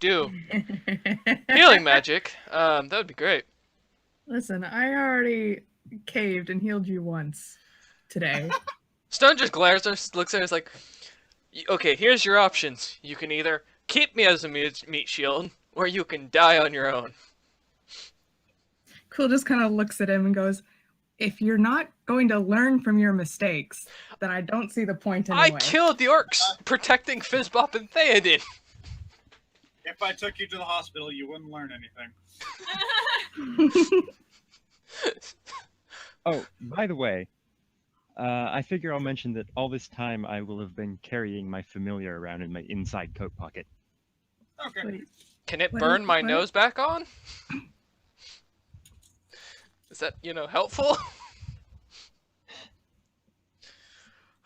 do healing magic, that would be great. Listen, I already caved and healed you once today. Stone just glares at us, looks at us like, okay, here's your options. You can either keep me as a meat shield, or you can die on your own. Quill just kind of looks at him and goes, if you're not going to learn from your mistakes, then I don't see the point anyway. I killed the orcs protecting Fizzbop and Theoden. If I took you to the hospital, you wouldn't learn anything. Oh, by the way, I figure I'll mention that all this time I will have been carrying my familiar around in my inside coat pocket. Okay. Wait, Can it What burn is- my what? nose back on? Is that, helpful?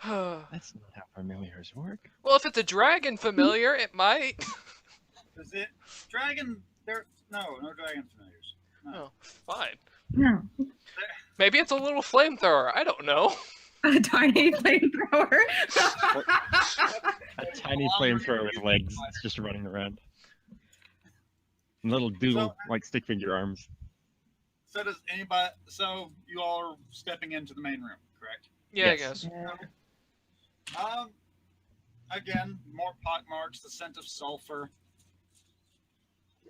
That's not how familiars work. Well, if it's a dragon familiar, it might. Is it dragon? No dragon familiars. No. Oh, fine. no. Maybe it's a little flamethrower. I don't know. A tiny flamethrower. A tiny flamethrower with legs. It's just running around. And little doodle, stick figure arms. So does anybody? So you all are stepping into the main room, correct? Yeah, Yes. I guess. Yeah. Again, more pockmarks, the scent of sulfur.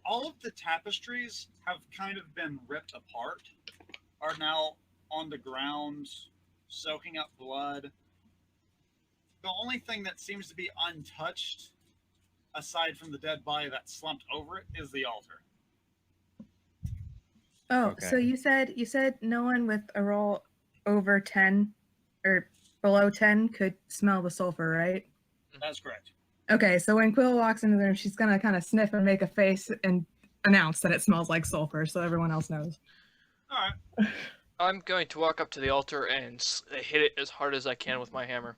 All of the tapestries have kind of been ripped apart, are now on the ground, soaking up blood. The only thing that seems to be untouched, aside from the dead body that's slumped over it, is the altar. Oh, Okay. so you said no one with a roll over 10 or below 10 could smell the sulfur, right? That's correct. Okay, so when Quill walks into there, she's gonna kind of sniff and make a face and announce that it smells like sulfur, so everyone else knows. All right. I'm going to walk up to the altar and hit it as hard as I can with my hammer.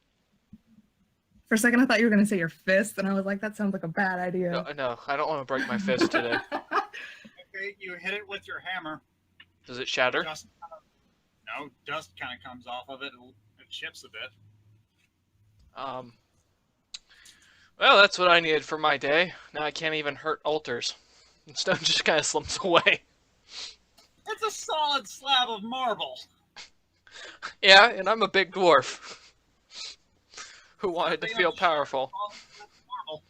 For a second, I thought you were gonna say your fist, and I was like, that sounds like a bad idea. No, I don't want to break my fist today. Okay, you hit it with your hammer. Does it shatter? Dust kind of comes off of it. It chips a bit. Well, that's what I needed for my day. Now I can't even hurt altars. And Stone just kind of slumps away. It's a solid slab of marble. Yeah, and I'm a big dwarf. Who wanted to feel powerful. Marble.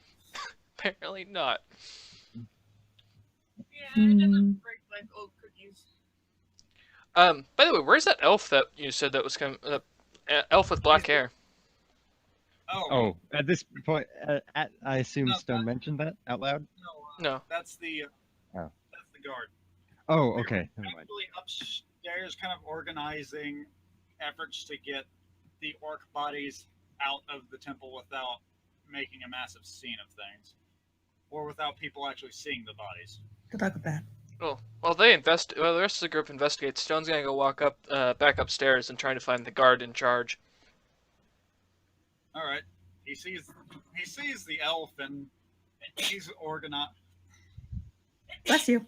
Apparently not. Yeah, it doesn't break like old cookies. By the way, where's that elf that you said that was coming? Elf with black hair. Oh, at this point, I assume No, Stone mentioned that out loud? No. That's the Oh. that's the guard. Oh, They're okay. Never mind. Actually upstairs, kind of organizing efforts to get the orc bodies out of the temple without making a massive scene of things, or without people actually seeing the bodies. Good luck with that. Oh, well, the rest of the group investigates. Stone's gonna go walk back upstairs and try to find the guard in charge. All right. He sees the elf and he's organized. Bless you.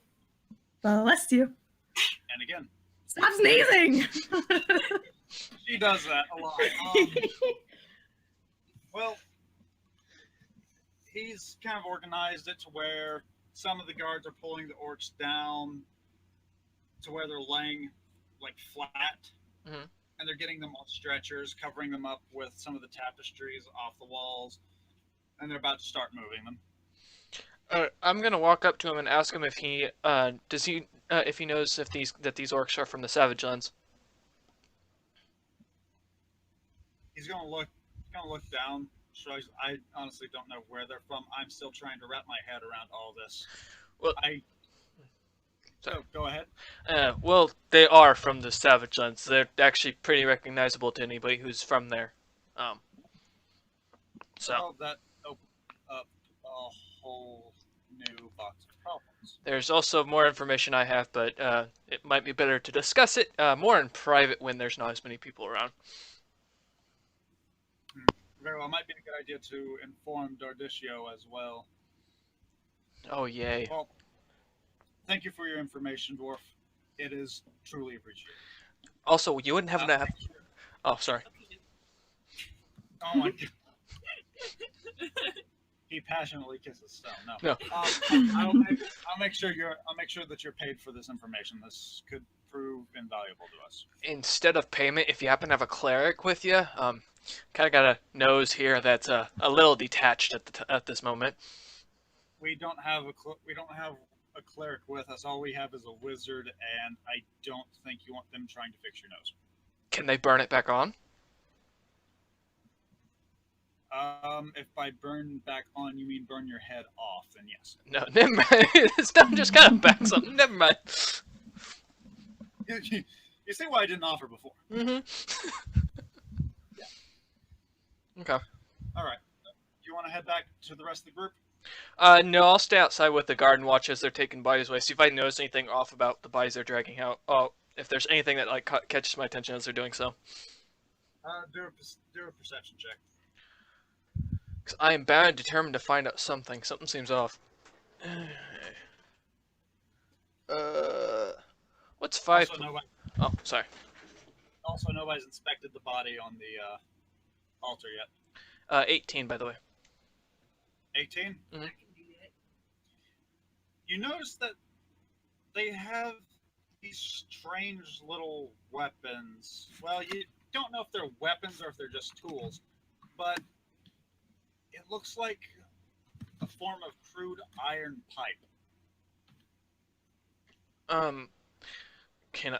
Bless you. And again, Stop sneezing. she does that a lot. Well, he's kind of organized it to where some of the guards are pulling the orcs down to where they're laying like flat. Mhm. And they're getting them on stretchers, covering them up with some of the tapestries off the walls, and they're about to start moving them. I'm gonna walk up to him and ask him if he if he knows if these orcs are from the Savage Lands. He's gonna look down. Shrugs. I honestly don't know where they're from. I'm still trying to wrap my head around all this. Well, So go ahead. Well, they are from the Savage Lands. They're actually pretty recognizable to anybody who's from there. So Well, that opened up a whole new box of problems. there's also more information I have, but it might be better to discuss it more in private when there's not as many people around. Very well. Might be a good idea to inform Dardicio as well. Oh yay! Well, thank you for your information, Dwarf. It is truly appreciated. Also, you wouldn't have an. Oh, sorry. Oh my god. He passionately kisses stone. No. No. I'll make sure that you're paid for this information. This could prove invaluable to us. Instead of payment, if you happen to have a cleric with you, kind of got a nose here that's a little detached at this moment. We don't have a cleric with us. All we have is a wizard, and I don't think you want them trying to fix your nose. Can they burn it back on? If by burn back on you mean burn your head off, then yes. No, never mind. Stone just kind of backs up. Never mind. You see why I didn't offer before. Mm-hmm. Okay. All right. Do you want to head back to the rest of the group? No, I'll stay outside with the guard and watch as they're taking bodies away. See if I notice anything off about the bodies they're dragging out. Oh, if there's anything that like catches my attention as they're doing so. Do a perception check. Because I am bound and determined to find out something. Something seems off. What's 5? Oh, sorry. Also, nobody's inspected the body on the altar yet. 18, by the way. 18? Mhm. I can do that. You notice that they have these strange little weapons. Well, you don't know if they're weapons or if they're just tools, but it looks like a form of crude iron pipe.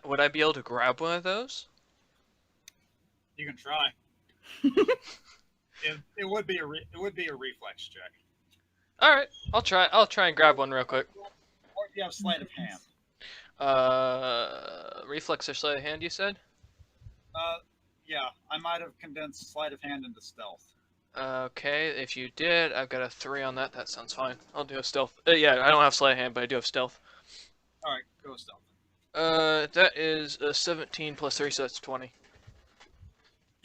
Would I be able to grab one of those? You can try. It would be a reflex check. All right, I'll try. I'll try and grab one real quick. Or if you have sleight of hand. Reflex or sleight of hand, you said? Yeah, I might have condensed sleight of hand into stealth. Okay, if you did, I've got a 3 on that. That sounds fine. I'll do a stealth. Yeah, I don't have sleight of hand, but I do have stealth. All right, go with stealth. That is a 17 plus 3, so that's 20.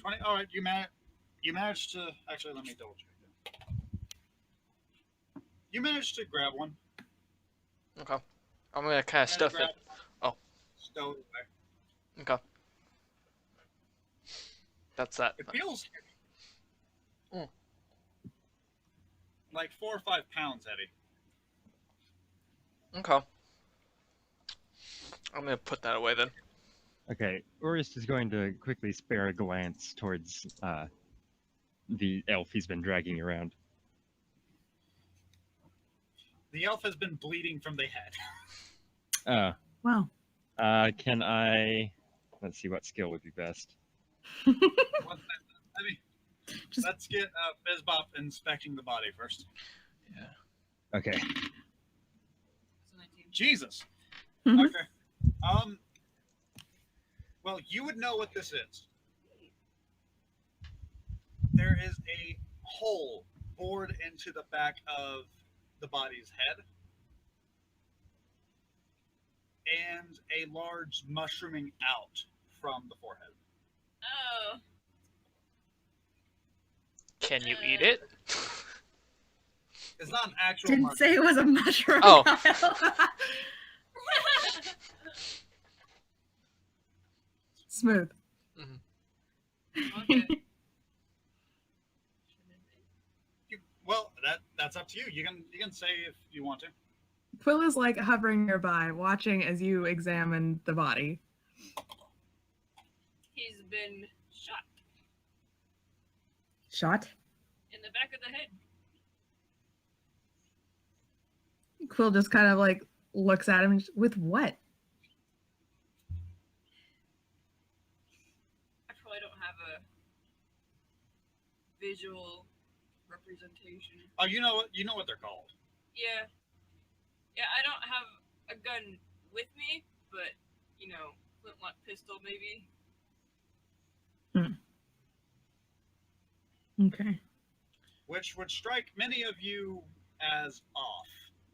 20. All right, you managed to actually let me double check that. You managed to grab one. Okay. I'm gonna kind of stuff it. Oh. Stow it away. Okay. That's that. It feels Mm. like 4 or 5 pounds, Eddie. Okay. I'm gonna put that away then. Okay, Urist is going to quickly spare a glance towards the elf he's been dragging around. The elf has been bleeding from the head. Wow. Can I... Let's see what skill would be best. Let's get Bizbop inspecting the body first. Yeah. Okay. It's a 19. Jesus. Mhm. Okay. Well, you would know what this is. There is a hole bored into the back of the body's head, and a large mushrooming out from the forehead. Oh. Can you eat it? It's not an actual Didn't mushroom. say it was a mushroom. Oh. Kyle. Smooth. Okay. Well, that's up to you. You can say if you want to. Quill is like hovering nearby, watching as you examine the body. He's been shot Shot. in the back of the head. Quill just kind of like looks at him with what? I probably don't have a visual representation. Oh, you know what they're called. Yeah. Yeah, I don't have a gun with me, but, flintlock pistol maybe. Okay. Which would strike many of you as off,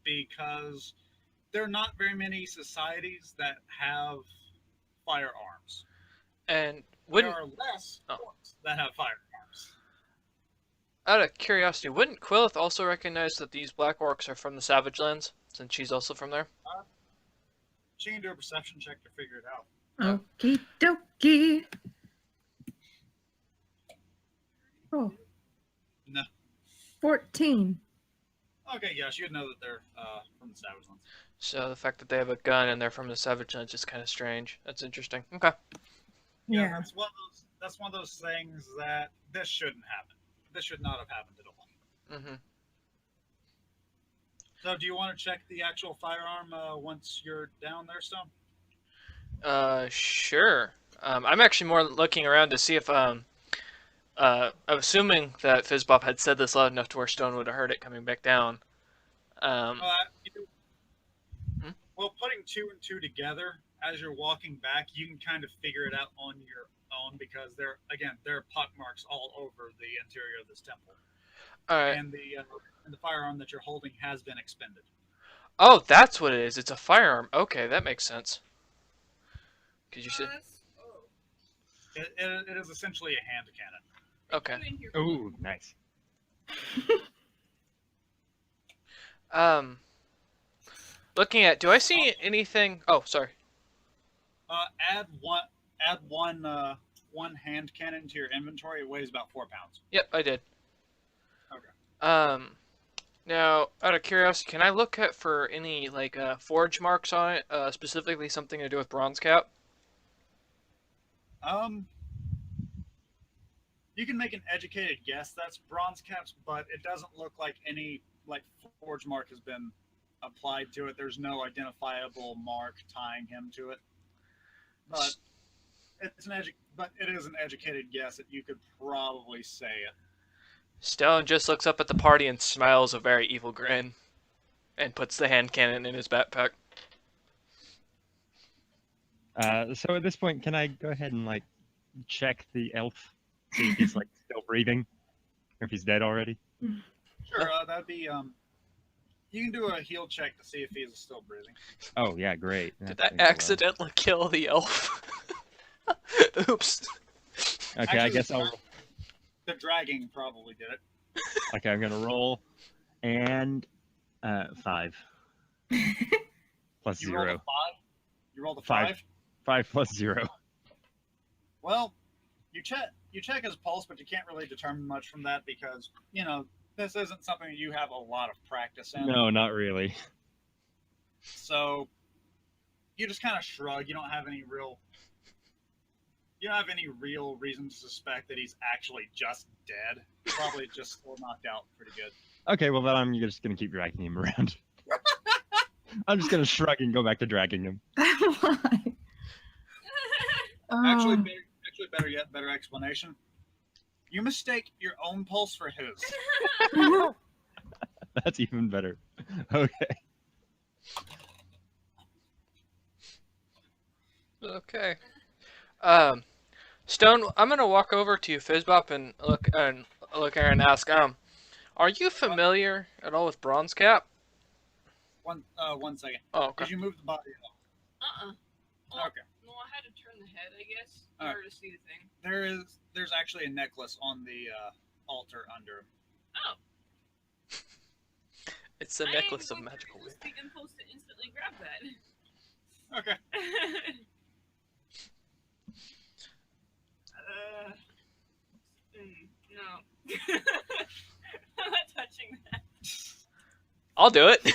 because there are not very many societies that have firearms. And There wouldn't, are less Oh. orcs that have firearms. out of curiosity, wouldn't Quillith also recognize that these black orcs are from the Savage Lands, since she's also from there? She can do a perception check to figure it out. Okie dokie. Oh. No. 14. Okay, yes, you'd know that they're from the Savage Lands. So the fact that they have a gun and they're from the Savage Lands is kind of strange. That's interesting. Okay. Yeah. That's one of those things that this shouldn't happen. This should not have happened at all. Mm-hmm. So, do you want to check the actual firearm once you're down there, Stone? Sure. I'm actually more looking around to see if I'm assuming that Fizzbop had said this loud enough to where Stone would have heard it coming back down. Well, putting two and two together as you're walking back, you can kind of figure it out on your own because there are pockmarks all over the interior of this temple, All right. and the firearm that you're holding has been expended. Oh, that's what it is. It's a firearm. Okay, that makes sense. Could you see? It is essentially a hand cannon. Okay. Ooh, nice. Looking at, do I see anything? Oh, sorry. Add one hand cannon to your inventory. It weighs about 4 pounds. Yep, I did. Okay. Now, out of curiosity, can I look at for any like forge marks on it, specifically something to do with bronze cap? You can make an educated guess that's bronze caps, but it doesn't look like any forge mark has been applied to it. There's no identifiable mark tying him to it. But it is an educated guess that you could probably say it. Stone just looks up at the party and smiles a very evil grin, and puts the hand cannon in his backpack. So at this point, can I go ahead and check the elf, see if he's still breathing, or if he's dead already? Sure, that'd be you can do a heal check to see if he's still breathing. Oh yeah, great. Did that accidentally kill the elf? Oops. Okay, Actually, I guess I'll. The dragging probably did it. Okay, I'm gonna roll, and 5 plus You 0. rolled a 5. You rolled a 5. 5. 5 plus 0. Well, you check his pulse, but you can't really determine much from that because this isn't something that you have a lot of practice in. No, not really. So you just kind of shrug. You don't have any real reason to suspect that he's actually just dead. Probably just still knocked out pretty good. Okay, well then I'm just gonna keep dragging him around. I'm just gonna shrug and go back to dragging him. Why? Actually, Oh. better yet, better explanation. You mistake your own pulse for his. That's even better. Okay. Okay. Stone, I'm gonna walk over to Fizzbop and look at her and ask, are you familiar at all with bronze cap? One second. Oh, okay. Did you move the body up? Well, Okay. No, I had to turn the head, I guess, in Alright. order to see the thing. There's actually a necklace on the altar under. Oh. It's a necklace of magical wisdom. weight. The impulse to instantly grab that. Okay. No. I'm not touching that. I'll do it.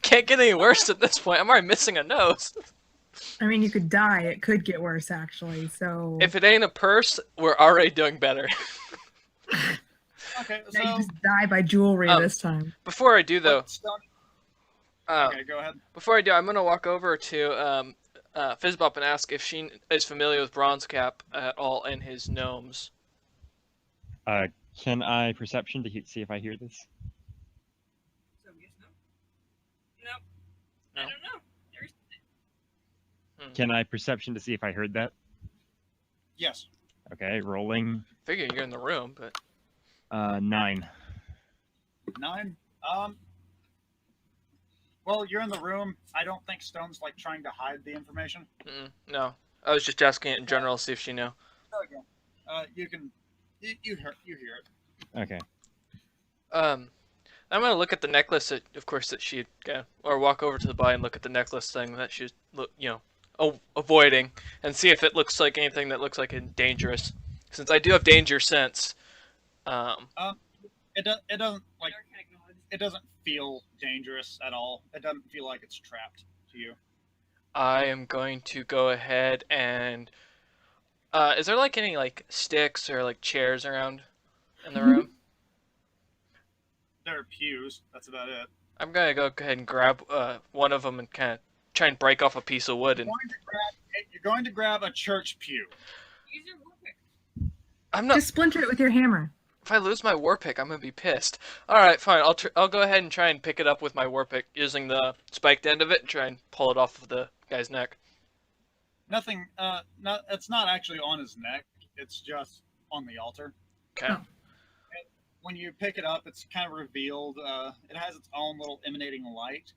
Can't get any worse at this point. I'm already missing a nose. I mean, you could die. It could get worse, actually. So If it ain't a purse, we're already doing better. Okay. now you So just die by jewelry this time. Before I do, though, okay, go ahead. before I do, I'm gonna walk over to Fizzbop and ask if she is familiar with Bronze Cap at all and his gnomes. Can I perception to see if I hear this? So I guess no. Nope. No? I don't know. Can I perception to see if I heard that? Yes. Okay, rolling. Figure you're in the room, but 9. 9. Well, you're in the room. I don't think Stone's trying to hide the information. no. I was just asking it in general, see if she knew. Okay. You hear it. Okay. I'm gonna look at the necklace that, of course, that she or walk over to the body and look at the necklace thing that she's, avoiding, and see if it looks like anything that looks like it's dangerous. Since I do have danger sense. It doesn't Arcanic knowledge. it doesn't feel dangerous at all. It doesn't feel like it's trapped to you. I am going to go ahead and is there like any like sticks or like chairs around in the room? There are pews. That's about it. I'm gonna go ahead and grab one of them and kind of try and break off a piece of wood. And You're going to grab a church pew. Use your warpick. I'm not. Just splinter it with your hammer. If I lose my war pick, I'm gonna be pissed. All right, fine. I'll go ahead and try and pick it up with my war pick using the spiked end of it and try and pull it off of the guy's neck. Nothing. It's not actually on his neck. It's just on the altar. Okay. Oh. When you pick it up, it's kind of revealed. It has its own little emanating light.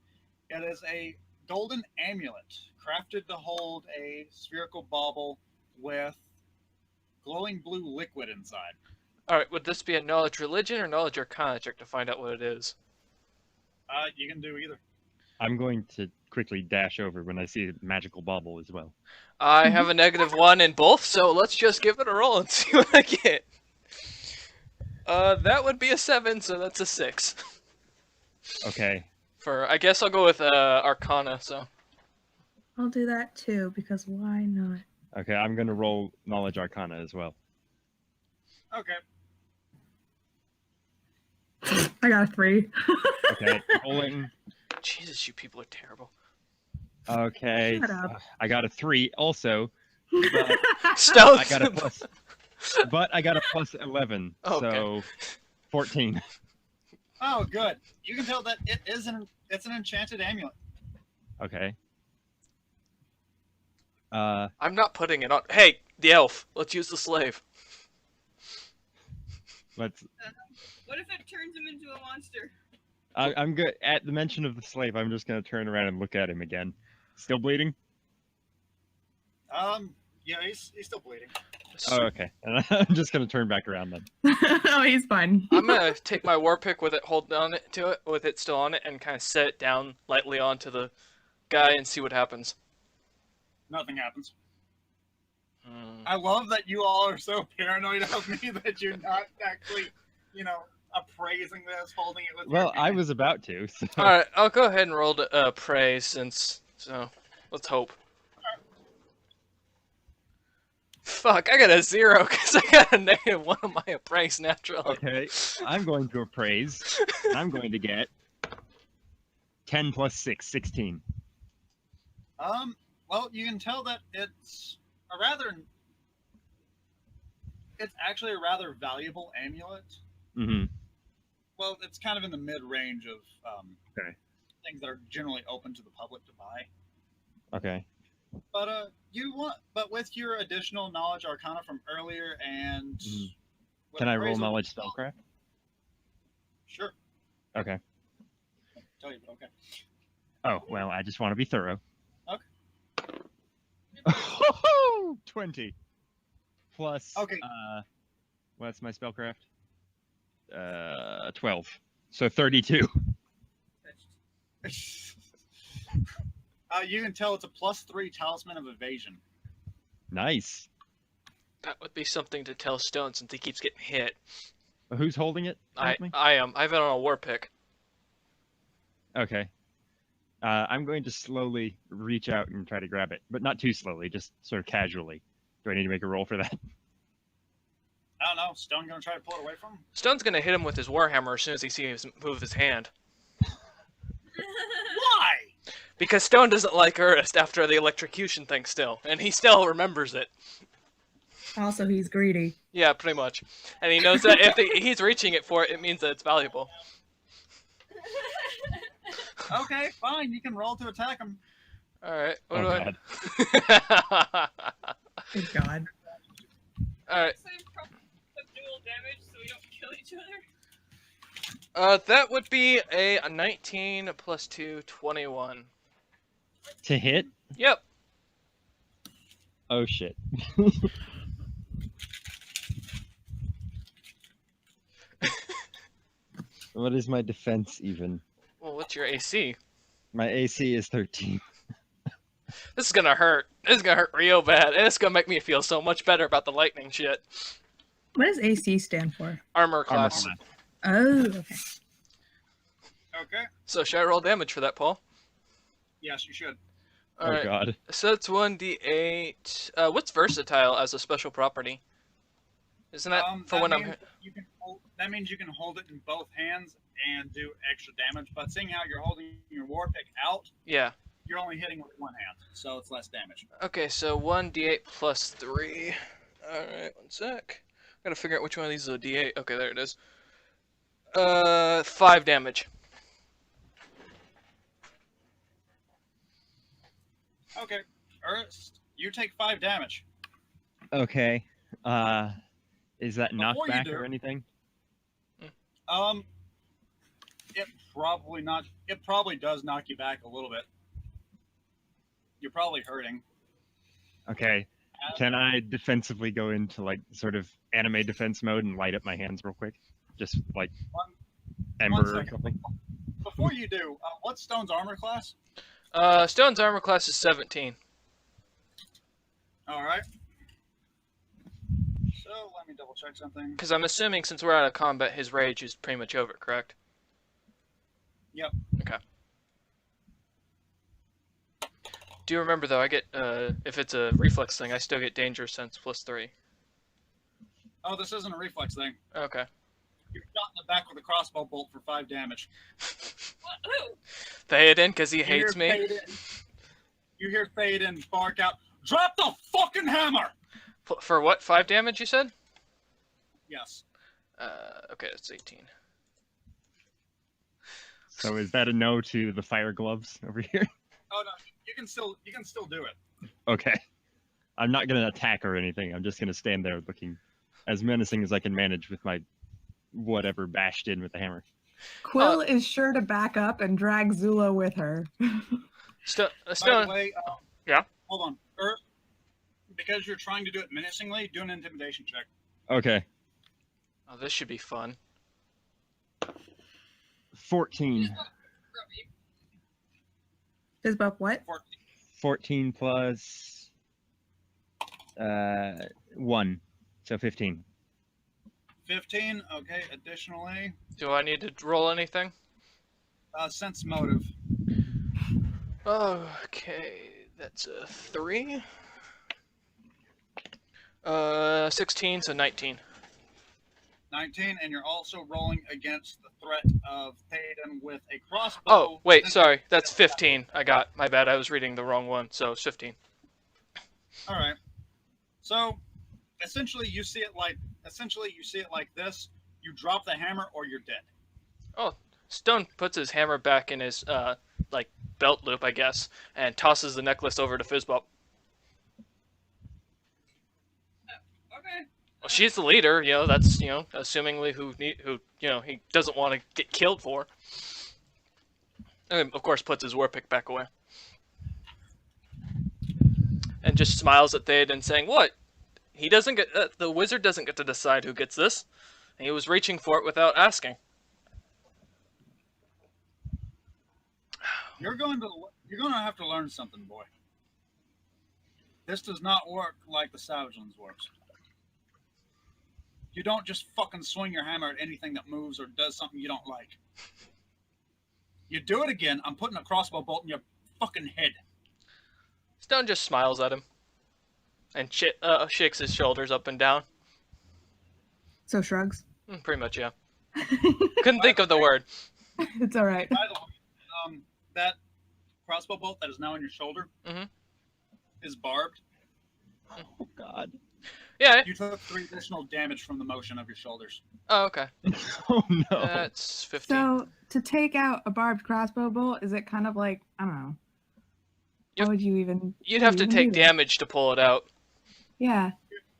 It is a golden amulet crafted to hold a spherical bauble with glowing blue liquid inside. All right. Would this be a knowledge religion or knowledge arcana check to find out what it is? You can do either. I'm going to quickly dash over when I see a magical bauble as well. I have a -1 in both, so let's just give it a roll and see what I get. That would be a 7, so that's a 6. Okay. I guess I'll go with arcana. So. I'll do that too, because why not? Okay, I'm going to roll knowledge arcana as well. Okay. I got a 3. Okay, rolling. Jesus, you people are terrible. Okay. Shut up. I got a 3 also. But Stealth. I got a plus. But I got a plus 11, Okay. so 14. Oh, good. You can tell that it's an enchanted amulet. Okay. I'm not putting it on. Hey, the elf. Let's use the slave. Let's. What if it turns him into a monster? I'm good. At the mention of the slave, I'm just gonna turn around and look at him again. Still bleeding? Yeah, he's still bleeding. Oh, okay. I'm just gonna turn back around then. Oh, he's fine. I'm gonna take my war pick with it, hold on it to it, with it still on it, and kind of set it down lightly onto the guy and see what happens. Nothing happens. Hmm. I love that you all are so paranoid of me that you're not actually, appraising this, holding it with Well, your I hand. was about to. So. All right, I'll go ahead and roll to praise since. So let's hope. Fuck, I got a 0 because I got a -1 on my appraise naturally. Okay, I'm going to appraise. I'm going to get 10 plus 6, 16. Well, you can tell that it's actually a rather valuable amulet. Mm-hmm. Well, it's kind of in the mid-range of Okay. things that are generally open to the public to buy. Okay. But with your additional knowledge arcana from earlier and with Can I roll appraisal- knowledge spellcraft? Sure. Okay. Tell you, but okay. Oh, well, I just want to be thorough. Okay. 20 plus. Okay. What's my spellcraft? 12. So 32. You can tell it's a +3 talisman of evasion. Nice. That would be something to tell Stone since he keeps getting hit. Who's holding it? Help me? I am. I have it on a war pick. Okay. I'm going to slowly reach out and try to grab it, but not too slowly, just sort of casually. Do I need to make a roll for that? I don't know. Stone gonna try to pull it away from him? Stone's gonna hit him with his warhammer as soon as he sees him move his hand. Why? Because Stone doesn't like Ernest after the electrocution thing still, and he still remembers it. Also, he's greedy. Yeah, pretty much. And he knows that if he's reaching it for it, it means that it's valuable. Okay, fine. You can roll to attack him. Alright, what Oh, do God. I... Good God. Alright, Same problem of dual damage so we don't kill each other. that would be a 19 plus 2, 21. To hit? Yep. Oh, shit. What is my defense even? Well, what's your AC? My AC is 13. This is gonna hurt. This is gonna hurt real bad, and it's gonna make me feel so much better about the lightning shit. What does AC stand for? Armor class. Armor class. Oh, okay. Okay. So should I roll damage for that, Paul? Yes, you should. All Oh right. god. So that's 1d8. What's versatile as a special property? Isn't that for when I'm? That means you can hold it in both hands and do extra damage. But seeing how you're holding your war pick out, Yeah. you're only hitting with one hand, so it's less damage. Okay, so 1d8 plus 3. Alright, one sec. Gotta figure out which one of these is a d8. Okay, there it is. 5 damage. Okay, Ernst, you take 5 damage. Okay. Is that Before you knockback do- or anything? It probably does knock you back a little bit. You're probably hurting. Okay. Can I defensively go into like sort of anime defense mode and light up my hands real quick? Just like One ember or second. something? Before you do, what's Stone's armor class? Stone's armor class is 17. All right. So let me double check something. Because I'm assuming since we're out of combat, his rage is pretty much over, correct? Yep. Okay. Do you remember though? I get if it's a reflex thing, I still get danger sense plus 3. Oh, this isn't a reflex thing. Okay. You're shot in the back with a crossbow bolt for 5 damage. What? Who? Théoden, because he You hates hear me. You hear Théoden bark out, "Drop the fucking hammer!" For what? 5 damage, you said? Yes. Okay, that's 18. So is that a no to the fire gloves over here? Oh no, you can still do it. Okay. I'm not gonna attack or anything. I'm just gonna stand there looking as menacing as I can manage with my whatever bashed in with the hammer. Quill is sure to back up and drag Zula with her. Stone. By the way, Yeah? Hold on. Because you're trying to do it menacingly, do an intimidation check. Okay. Oh, this should be fun. 14. Grubby. Fizz bump what? 14 plus 1. So 15. 15. Okay. Additionally, Do I need to roll anything? sense motive. Okay, that's a 3. 16, so 19. 19, and you're also rolling against the threat of Théoden with a crossbow. Oh, wait, sorry. That's 15. I got. My bad. I was reading the wrong one, so it's 15. All right. So, essentially, you see it like this. You drop the hammer, or you're dead. Oh, Stone puts his hammer back in his, like, belt loop, I guess, and tosses the necklace over to Fizzbop. Okay. Well, she's the leader, you know, that's, you know, assumingly who you know, he doesn't want to get killed for. And, of course, puts his war pick back away. And just smiles at Théoden saying, what? He doesn't get, the wizard doesn't get to decide who gets this. He was reaching for it without asking. You're going to have to learn something, boy. This does not work like the Savage works. You don't just fucking swing your hammer at anything that moves or does something you don't like. You do it again, I'm putting a crossbow bolt in your fucking head. Stone just smiles at him. And shakes his shoulders up and down. So shrugs. Pretty much, yeah. Couldn't think of the word. It's all right. By the way, that crossbow bolt that is now on your shoulder is barbed. Oh god. Yeah. You took 3 additional damage from the motion of your shoulders. Oh, okay. Oh no. That's 15. So to take out a barbed crossbow bolt, is it kind of like, I don't know. How would you even? You'd have to take damage to pull it out. Yeah.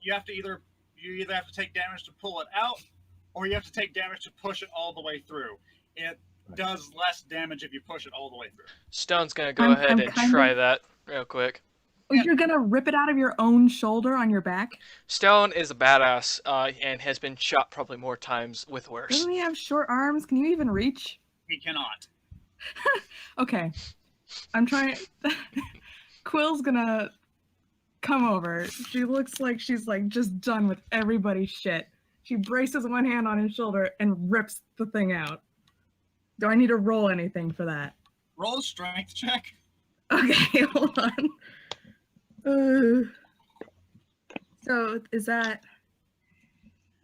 You either have to take damage to pull it out, or you have to take damage to push it all the way through. It does less damage if you push it all the way through. Stone's gonna go I'm ahead and kind try of- that real quick. Oh, you're gonna rip it out of your own shoulder on your back? Stone is a badass and has been shot probably more times with worse. Doesn't he have short arms? Can you even reach? He cannot. Okay. I'm trying. Quill's gonna come over. She looks like she's like just done with everybody's shit. She braces one hand on his shoulder and rips the thing out. Do I need to roll anything for that? Roll a strength check. Okay, hold on. So is that